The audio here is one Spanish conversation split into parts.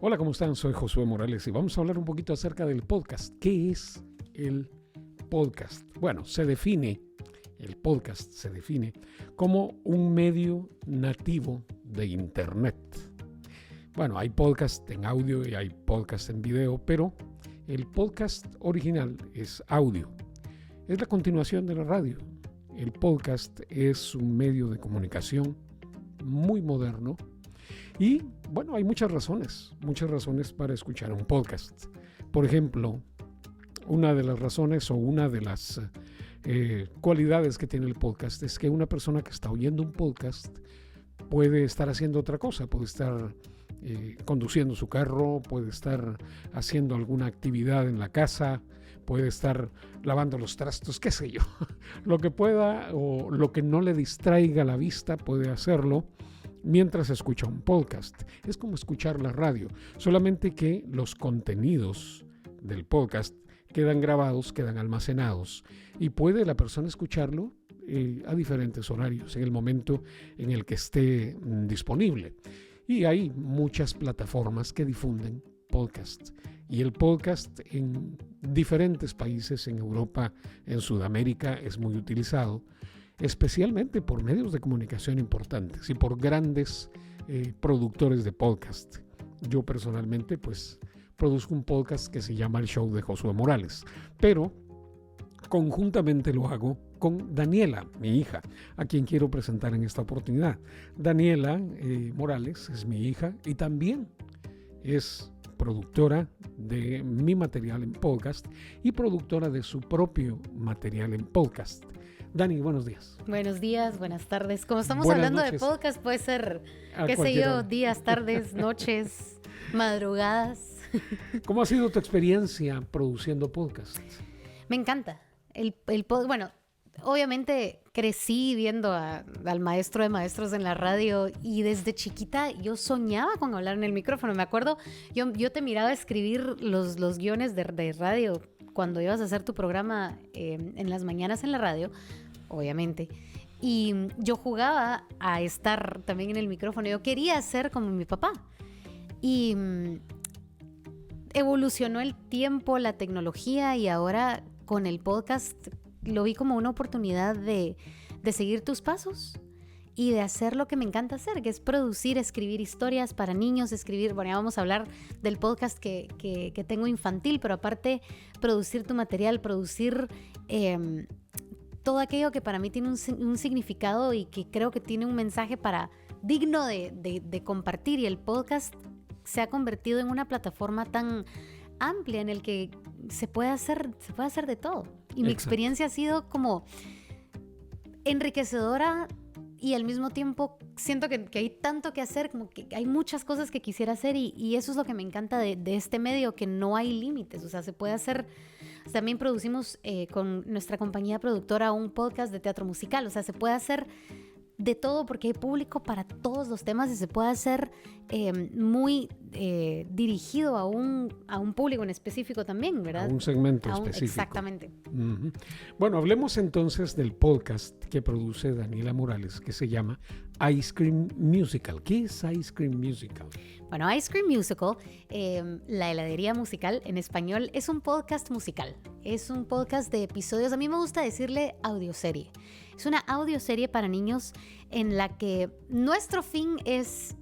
Hola, ¿cómo están? Soy Josué Morales y vamos a hablar un poquito acerca del podcast. ¿Qué es el podcast? Bueno, el podcast se define como un medio nativo de Internet. Bueno, hay podcast en audio y hay podcast en video, pero el podcast original es audio. Es la continuación de la radio. El podcast es un medio de comunicación muy moderno y, bueno, hay muchas razones para escuchar un podcast. Por ejemplo, una de las razones o una de las cualidades que tiene el podcast es que una persona que está oyendo un podcast puede estar haciendo otra cosa, puede estar conduciendo su carro, puede estar haciendo alguna actividad en la casa, puede estar lavando los trastos, qué sé yo. Lo que pueda o lo que no le distraiga la vista puede hacerlo mientras escucha un podcast. Es como escuchar la radio, solamente que los contenidos del podcast quedan grabados, quedan almacenados y puede la persona escucharlo a diferentes horarios, en el momento en el que esté disponible. Y hay muchas plataformas que difunden podcast. Y el podcast en diferentes países, en Europa, en Sudamérica, es muy utilizado, especialmente por medios de comunicación importantes y por grandes productores de podcast. Yo personalmente, pues, produzco un podcast que se llama El Show de Josué Morales, pero conjuntamente lo hago con Daniela, mi hija, a quien quiero presentar en esta oportunidad. Daniela Morales es mi hija y también es productora de mi material en podcast y productora de su propio material en podcast. Dani, buenos días. Buenos días, buenas tardes. Como estamos Buenas hablando noches. de podcast, puede ser, qué sé cualquier yo, hora. días, tardes, noches, madrugadas. ¿Cómo ha sido tu experiencia produciendo podcast? Me encanta. Bueno, obviamente crecí viendo al maestro de maestros en la radio y desde chiquita yo soñaba con hablar en el micrófono. Me acuerdo, yo te miraba escribir los guiones de radio cuando ibas a hacer tu programa en las mañanas en la radio, obviamente. Y yo jugaba a estar también en el micrófono. Yo quería ser como mi papá. Y evolucionó el tiempo, la tecnología y ahora con el podcast lo vi como una oportunidad de seguir tus pasos y de hacer lo que me encanta hacer, que es producir, escribir historias para niños, bueno, ya vamos a hablar del podcast que tengo infantil, pero aparte producir tu material, producir todo aquello que para mí tiene un significado y que creo que tiene un mensaje digno de compartir, y el podcast se ha convertido en una plataforma tan amplia en el que se puede hacer de todo. Y mi experiencia ha sido como enriquecedora y al mismo tiempo siento que hay tanto que hacer, como que hay muchas cosas que quisiera hacer y eso es lo que me encanta de este medio, que no hay límites. O sea, se puede hacer. También producimos con nuestra compañía productora un podcast de teatro musical. O sea, se puede hacer de todo porque hay público para todos los temas y se puede hacer muy dirigido a un público en específico también, ¿verdad? A un segmento específico. Exactamente. Uh-huh. Bueno, hablemos entonces del podcast que produce Daniela Morales, que se llama Ice Cream Musical. ¿Qué es Ice Cream Musical? Bueno, Ice Cream Musical, la heladería musical en español, es un podcast musical. Es un podcast de episodios. A mí me gusta decirle audioserie. Es una audioserie para niños en la que nuestro fin es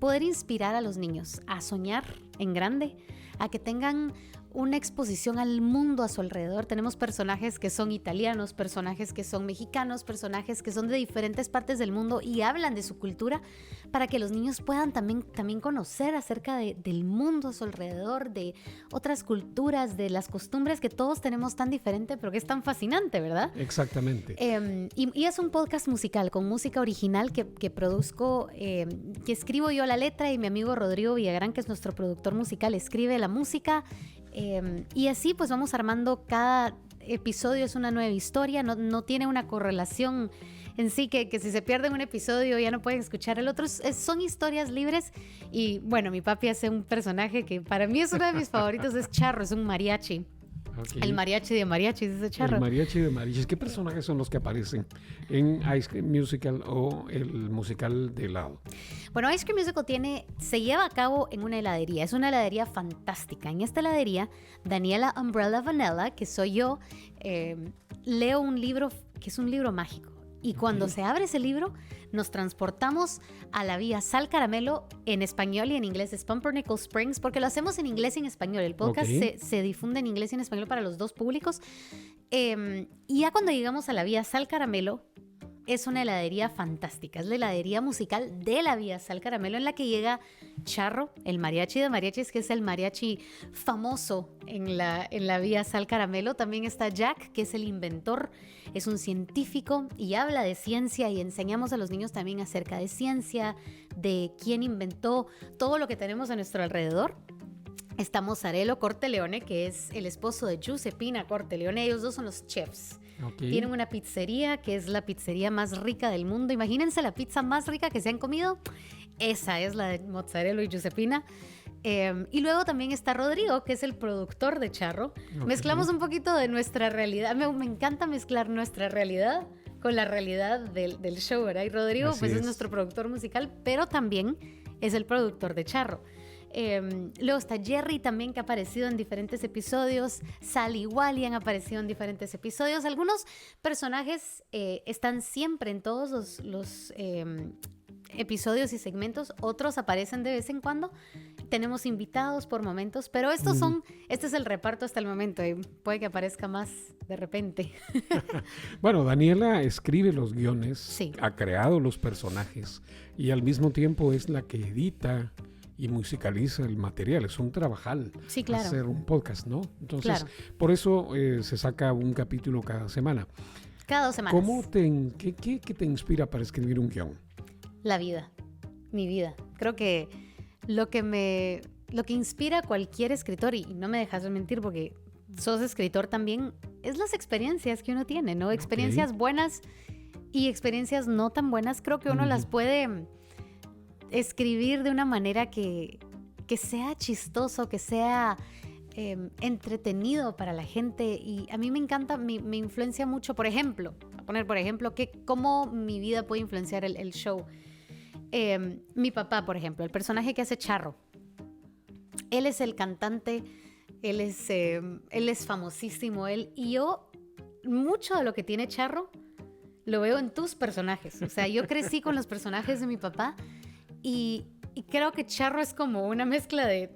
poder inspirar a los niños a soñar en grande, a que tengan una exposición al mundo a su alrededor. Tenemos personajes que son italianos, personajes que son mexicanos, personajes que son de diferentes partes del mundo y hablan de su cultura para que los niños puedan también conocer acerca del mundo a su alrededor, de otras culturas, de las costumbres que todos tenemos tan diferente, pero que es tan fascinante, ¿verdad? Exactamente. Y es un podcast musical con música original que produzco, que escribo yo la letra y mi amigo Rodrigo Villagrán, que es nuestro productor musical, escribe la música. Y así pues vamos armando, cada episodio es una nueva historia, no tiene una correlación en sí, que si se pierde un episodio ya no pueden escuchar el otro. Son historias libres. Y bueno, mi papi hace un personaje que para mí es uno de mis favoritos, es Charro, es un mariachi. Okay. El mariachi de mariachis, ese Charro. El mariachi de mariachis. ¿Qué personajes son los que aparecen en Ice Cream Musical o el musical de helado? Bueno, Ice Cream Musical se lleva a cabo en una heladería. Es una heladería fantástica. En esta heladería, Daniela Umbrella Vanilla, que soy yo, leo un libro que es un libro mágico. Y cuando se abre ese libro, nos transportamos a la vía Sal Caramelo, en español y en inglés es Pumpernickel Springs, porque lo hacemos en inglés y en español. El podcast se difunde en inglés y en español para los dos públicos. Y ya cuando llegamos a la vía Sal Caramelo, es una heladería fantástica. Es la heladería musical de la vía Sal Caramelo, en la que llega Charro, el mariachi de mariachis, que es el mariachi famoso en la vía Sal Caramelo. También está Jack, que es el inventor, es un científico y habla de ciencia, y enseñamos a los niños también acerca de ciencia, de quién inventó todo lo que tenemos a nuestro alrededor. Está Mozzarella Corteleone, que es el esposo de Giuseppina Corteleone. Ellos dos son los chefs. Tienen una pizzería que es la pizzería más rica del mundo. Imagínense la pizza más rica que se han comido. Esa es la de Mozzarella y Giuseppina. Y luego también está Rodrigo, que es el productor de Charro. Mezclamos un poquito de nuestra realidad. Me encanta mezclar nuestra realidad con la realidad del show, ¿verdad? Y Rodrigo pues es nuestro productor musical, pero también es el productor de Charro. Luego está Jerry también, que ha aparecido en diferentes episodios. Sally y Wally han aparecido en diferentes episodios. Algunos personajes están siempre en todos los episodios y segmentos. Otros aparecen de vez en cuando. Tenemos invitados por momentos, pero este es el reparto hasta el momento, y puede que aparezca más de repente. Bueno, Daniela escribe los guiones, ha creado los personajes y al mismo tiempo es la que edita y musicaliza el material. Es un trabajal hacer un podcast, ¿no? Entonces, por eso se saca un capítulo cada semana. Cada 2 semanas. ¿Qué te inspira para escribir un guión? La vida, mi vida. Creo que lo que inspira a cualquier escritor, y no me dejas de mentir porque sos escritor también, es las experiencias que uno tiene, ¿no? Experiencias buenas y experiencias no tan buenas. Creo que uno las puede escribir de una manera que sea chistoso, que sea entretenido para la gente. Y a mí me encanta, me influencia mucho, por ejemplo, cómo mi vida puede influenciar el show. Mi papá, por ejemplo, el personaje que hace Charro, él es el cantante, él es famosísimo, y yo, mucho de lo que tiene Charro lo veo en tus personajes. O sea, yo crecí con los personajes de mi papá. Y creo que Charro es como una mezcla de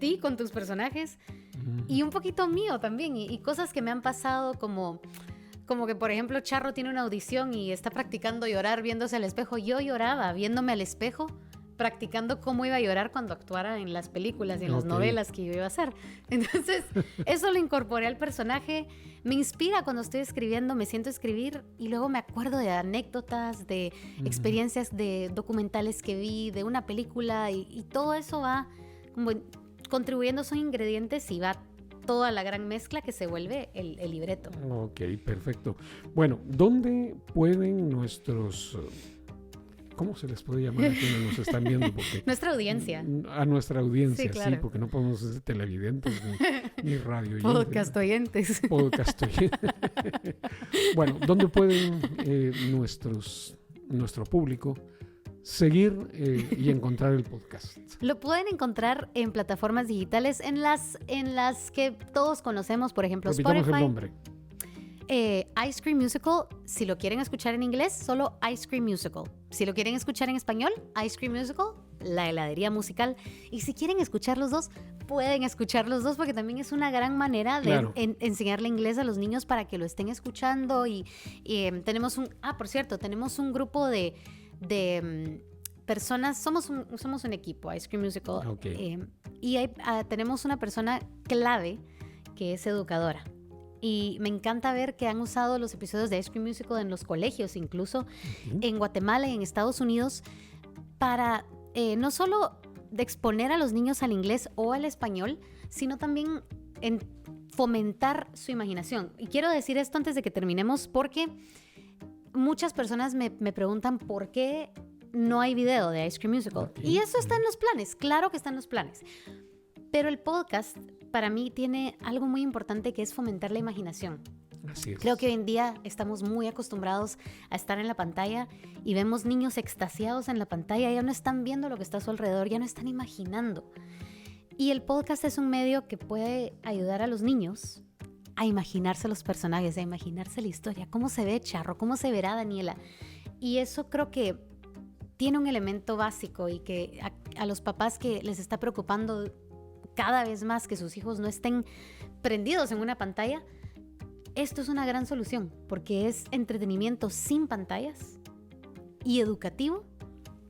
ti con tus personajes y un poquito mío también. Y cosas que me han pasado como que, por ejemplo, Charro tiene una audición y está practicando llorar viéndose al espejo. Yo lloraba viéndome al espejo, practicando cómo iba a llorar cuando actuara en las películas y en las novelas que yo iba a hacer. Entonces, eso lo incorporé al personaje. Me inspira cuando estoy escribiendo, me siento a escribir y luego me acuerdo de anécdotas, de experiencias, de documentales que vi, de una película, y todo eso va como contribuyendo, son ingredientes, y va toda la gran mezcla que se vuelve el libreto. Ok, perfecto. Bueno, ¿dónde pueden nuestros... ¿Cómo se les puede llamar a quienes nos están viendo? Porque, nuestra audiencia. A nuestra audiencia, sí, claro. Porque no podemos ser televidentes ni radio oyentes. Podcast oyentes. Podcast oyentes. Bueno, ¿dónde pueden nuestro público seguir y encontrar el podcast? Lo pueden encontrar en plataformas digitales en las que todos conocemos, por ejemplo, Repitamos Spotify. el nombre. Ice Cream Musical. Si lo quieren escuchar en inglés, solo Ice Cream Musical. Si lo quieren escuchar en español, Ice Cream Musical, la heladería musical. Y si quieren escuchar los dos, pueden escuchar los dos, porque también es una gran manera de enseñarle inglés a los niños para que lo estén escuchando. Y tenemos tenemos un grupo de personas. Somos un equipo, Ice Cream Musical. Y tenemos una persona clave que es educadora. Y me encanta ver que han usado los episodios de Ice Cream Musical en los colegios, incluso en Guatemala y en Estados Unidos, para no solo de exponer a los niños al inglés o al español, sino también en fomentar su imaginación. Y quiero decir esto antes de que terminemos, porque muchas personas me preguntan por qué no hay video de Ice Cream Musical. Y eso está en los planes, claro que está en los planes. Pero el podcast para mí tiene algo muy importante que es fomentar la imaginación. Así es. Creo que hoy en día estamos muy acostumbrados a estar en la pantalla y vemos niños extasiados en la pantalla, ya no están viendo lo que está a su alrededor, ya no están imaginando. Y el podcast es un medio que puede ayudar a los niños a imaginarse los personajes, a imaginarse la historia, cómo se ve Charro, cómo se verá Daniela. Y eso creo que tiene un elemento básico y que a los papás que les está preocupando cada vez más que sus hijos no estén prendidos en una pantalla, esto es una gran solución porque es entretenimiento sin pantallas y educativo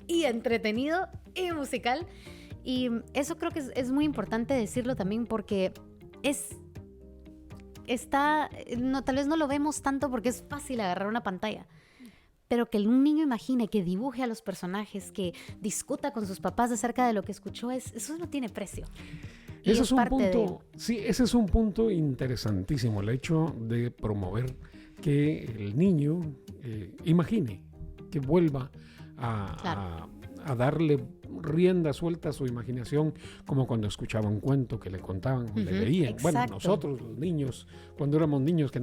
y entretenido y musical. Y eso creo que es muy importante decirlo también porque tal vez no lo vemos tanto porque es fácil agarrar una pantalla, pero que un niño imagine, que dibuje a los personajes, que discuta con sus papás acerca de lo que escuchó, eso no tiene precio. Ese es un punto, sí, ese es un punto interesantísimo, el hecho de promover que el niño imagine, que vuelva a darle rienda suelta a su imaginación, como cuando escuchaba un cuento que le contaban, le leían. Exacto. Bueno, nosotros los niños, cuando éramos niños que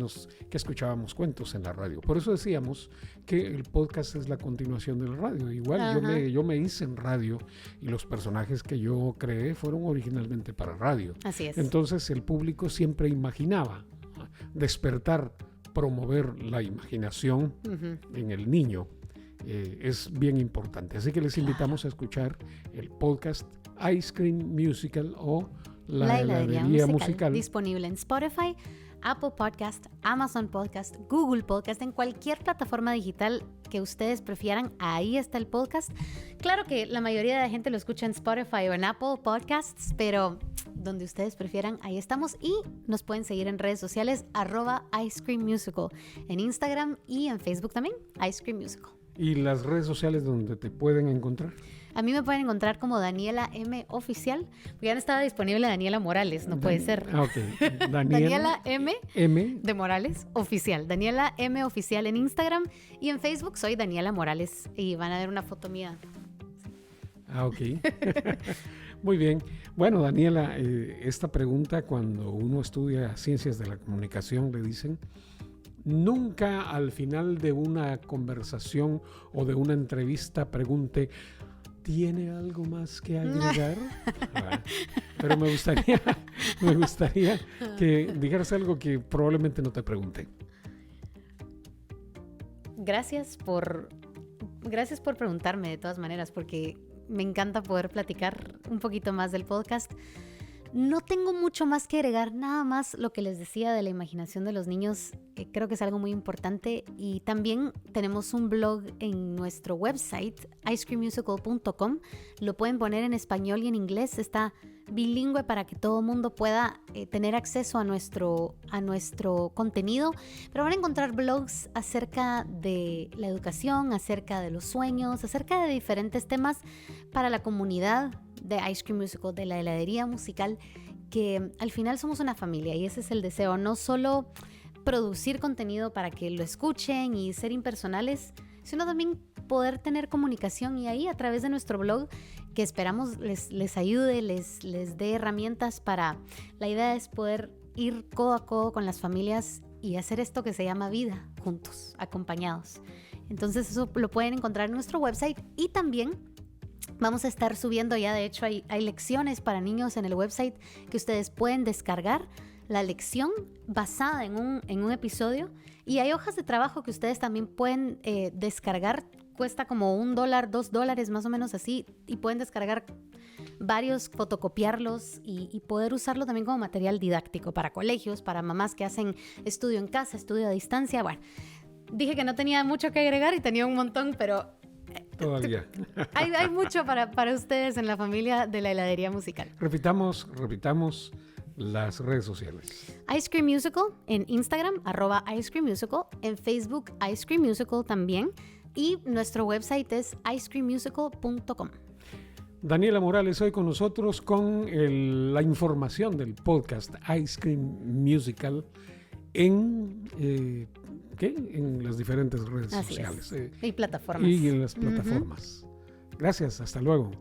escuchábamos cuentos en la radio. Por eso decíamos que el podcast es la continuación del radio. Igual yo me hice en radio y los personajes que yo creé fueron originalmente para radio. Así es. Entonces el público siempre imaginaba despertar, promover la imaginación en el niño. Es bien importante. Así que les invitamos a escuchar el podcast Ice Cream Musical o La Heladería Musical. Disponible en Spotify, Apple Podcast, Amazon Podcast, Google Podcast, en cualquier plataforma digital que ustedes prefieran, ahí está el podcast. Claro que la mayoría de la gente lo escucha en Spotify o en Apple Podcasts, pero donde ustedes prefieran, ahí estamos. Y nos pueden seguir en redes sociales, @IceCreamMusical, en Instagram y en Facebook también, Ice Cream Musical. ¿Y las redes sociales donde te pueden encontrar? A mí me pueden encontrar como Daniela M Oficial, porque ya no estaba disponible Daniela Morales, no puede ser. Ok. Daniela M de Morales Oficial. Daniela M Oficial en Instagram y en Facebook soy Daniela Morales y van a ver una foto mía. Ok. Muy bien. Bueno, Daniela, esta pregunta cuando uno estudia ciencias de la comunicación le dicen: nunca al final de una conversación o de una entrevista pregunte, ¿tiene algo más que agregar? Pero me gustaría que dijeras algo que probablemente no te pregunté. Gracias por preguntarme de todas maneras, porque me encanta poder platicar un poquito más del podcast. No tengo mucho más que agregar, nada más lo que les decía de la imaginación de los niños, creo que es algo muy importante. Y también tenemos un blog en nuestro website, icecreammusical.com. Lo pueden poner en español y en inglés, está bilingüe para que todo el mundo pueda tener acceso a nuestro contenido. Pero van a encontrar blogs acerca de la educación, acerca de los sueños, acerca de diferentes temas para la comunidad de Ice Cream Musical, de la heladería musical, que al final somos una familia y ese es el deseo, no solo producir contenido para que lo escuchen y ser impersonales, sino también poder tener comunicación, y ahí a través de nuestro blog, que esperamos les ayude, les dé herramientas para, la idea es poder ir codo a codo con las familias y hacer esto que se llama vida juntos, acompañados. Entonces eso lo pueden encontrar en nuestro website y también vamos a estar subiendo ya, de hecho hay lecciones para niños en el website que ustedes pueden descargar la lección basada en un episodio, y hay hojas de trabajo que ustedes también pueden descargar, cuesta como $1, $2 más o menos así, y pueden descargar varios, fotocopiarlos y poder usarlo también como material didáctico para colegios, para mamás que hacen estudio en casa, estudio a distancia. Bueno, dije que no tenía mucho que agregar y tenía un montón, pero todavía hay mucho para ustedes en la familia de la heladería musical. Repitamos las redes sociales. Ice Cream Musical en Instagram, @IceCreamMusical, en Facebook Ice Cream Musical también, y nuestro website es icecreammusical.com. Daniela Morales hoy con nosotros con la información del podcast Ice Cream Musical en las diferentes redes sociales y plataformas. y en las plataformas. Gracias, hasta luego.